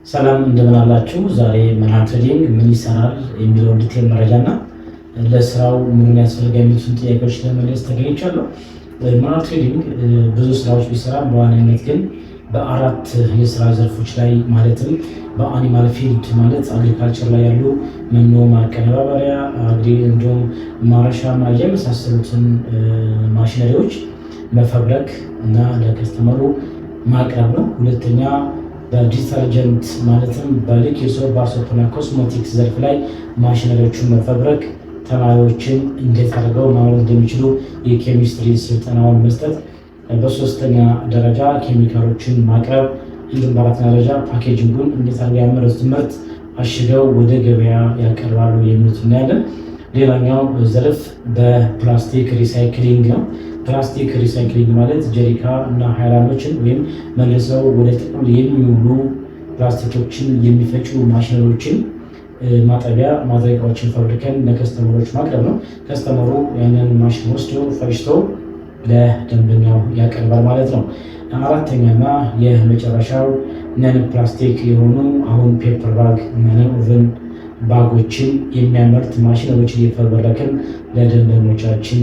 ሰላም እንደምን አላችሁ? ዛሬ መርሃ ትሬዲንግ ምን ይሰራል የሚለውን ዲቴል መረጃና ለስራው ምን ያስፈልጋል የሚሉትን ጥያቄዎች ለመመለስ ተገኝቻለሁ። መርሃ ትሬዲንግ ብዙ ስራዎች ቢሰራም በዋናነት ግን በአራት የስራ ዘርፎች ላይ ማለትም በአኒማል ፊልድ ማለት አግሪካልቸር ላይ ያሉ መኖ ማቀነባበሪያ፣ እንዲሁም ማረሻ የመሳሰሉትን ማሽነሪዎች መፈብረክ እና ለከስተመሩ ማቅረብ ነው። ሁለተኛ በዲተርጀንት ማለትም በሊኪድ ሶፕ ባርሶፕና ኮስሞቲክስ ዘርፍ ላይ ማሽነሪዎችን መፈብረክ፣ ተማሪዎችን እንዴት አድርገው ማምረት እንደሚችሉ የኬሚስትሪ ስልጠናውን መስጠት፣ በሶስተኛ ደረጃ ኬሚካሎችን ማቅረብ፣ እንዲሁም በአራተኛ ደረጃ ፓኬጂንጉን እንዴት አድርገው ያመረቱትን ምርት አሽገው ወደ ገበያ ያቀርባሉ የሚሉት እናያለን። ሌላኛው ዘርፍ በፕላስቲክ ሪሳይክሊንግ ነው። ፕላስቲክ ሪሳይክሊንግ ማለት ጀሪካ እና ሃይላንዶችን ወይም መልሰው ወደ ጥቅም የሚውሉ ፕላስቲኮችን የሚፈጩ ማሽነሪዎችን ማጠቢያ ማድረቂያዎችን ፈብሪከን ለከስተመሮች ማቅረብ ነው። ከስተመሩ ያንን ማሽን ወስዶ ፈጭቶ ለደንበኛው ያቀርባል ማለት ነው። አራተኛና የመጨረሻው ነን ፕላስቲክ የሆኑ አሁን ፔፐር ባግ እና ነን ኦቨን ባጎችን የሚያመርት ማሽነሪዎችን እየፈበረክን ለደንበኞቻችን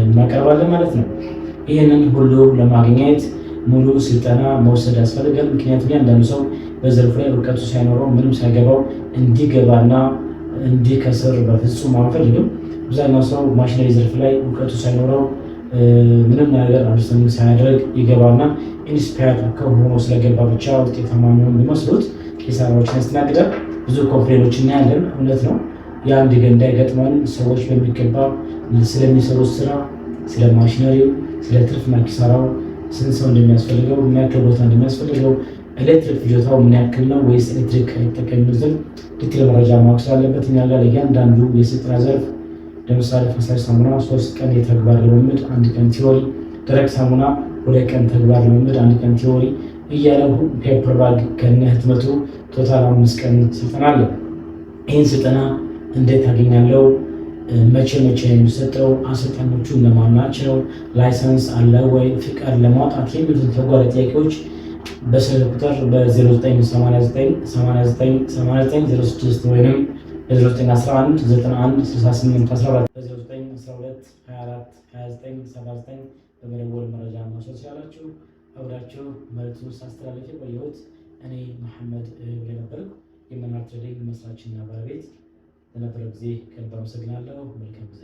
እናቀርባለን ማለት ነው። ይህንን ሁሉ ለማግኘት ሙሉ ስልጠና መውሰድ ያስፈልጋል። ምክንያቱም ያንዳንዱ ሰው በዘርፉ ላይ እውቀቱ ሳይኖረው ምንም ሳይገባው እንዲገባና እንዲከስር በፍጹም አንፈልግም። አብዛኛው ሰው ማሽነሪ ዘርፍ ላይ እውቀቱ ሳይኖረው ምንም ነገር አንደርስታንዲንግ ሳያደርግ ይገባና ኢንስፓየርድ ከሆኖ ስለገባ ብቻ ውጤታማ የሚሆን ቢመስሉት ኪሳራዎችን ያስተናግዳል። ብዙ ኮምፕሌኖች እናያለን። እውነት ነው። የአንድ ገ እንዳይገጥመን ሰዎች በሚገባ ስለሚሰሩት ስራ፣ ስለ ማሽነሪው፣ ስለ ትርፍና ኪሳራው፣ ስንት ሰው እንደሚያስፈልገው፣ ምን ያክል ቦታ እንደሚያስፈልገው፣ ኤሌክትሪክ ፍጆታው ምን ያክል ነው ወይስ ኤሌክትሪክ አይጠቀምበትም ዲቴል መረጃ ማወቅ ስላለበት እኛ ጋር እያንዳንዱ የስልጠና ዘርፍ ለምሳሌ ፈሳሽ ሳሙና 3 ቀን የተግባር ልምምድ 1 ቀን ቲዎሪ፣ ደረቅ ሳሙና 2 ቀን ተግባር ልምምድ 1 ቀን ቲዎሪ እያለ ፔፐር ባግ ከነ ህትመቱ ቶታል 5 ቀን ስልጠና አለ። ይህን ስልጠና እንዴት አገኛለሁ? መቼ የሚሰጠው? አሰልጣኞቹ እነማን ናቸው? ላይሰንስ አለ ወይ? ፍቃድ ለማውጣት የሚሉትን ተጓዳኝ ጥያቄዎች በስልክ ቁጥር በ0989898906 ወይም በ0911916814 በ0912242979 በመደወል መረጃ ማውሰድ ትችላላችሁ። አብራችሁ መልዕክቱን ሳስተላልፍ የቆየሁት እኔ መሐመድ ነበርኩ። የመርሃ ትሬዲንግ መስራችና ባለቤት ለነበረው ጊዜ ከልብ አመሰግናለሁ። መልካም ጊዜ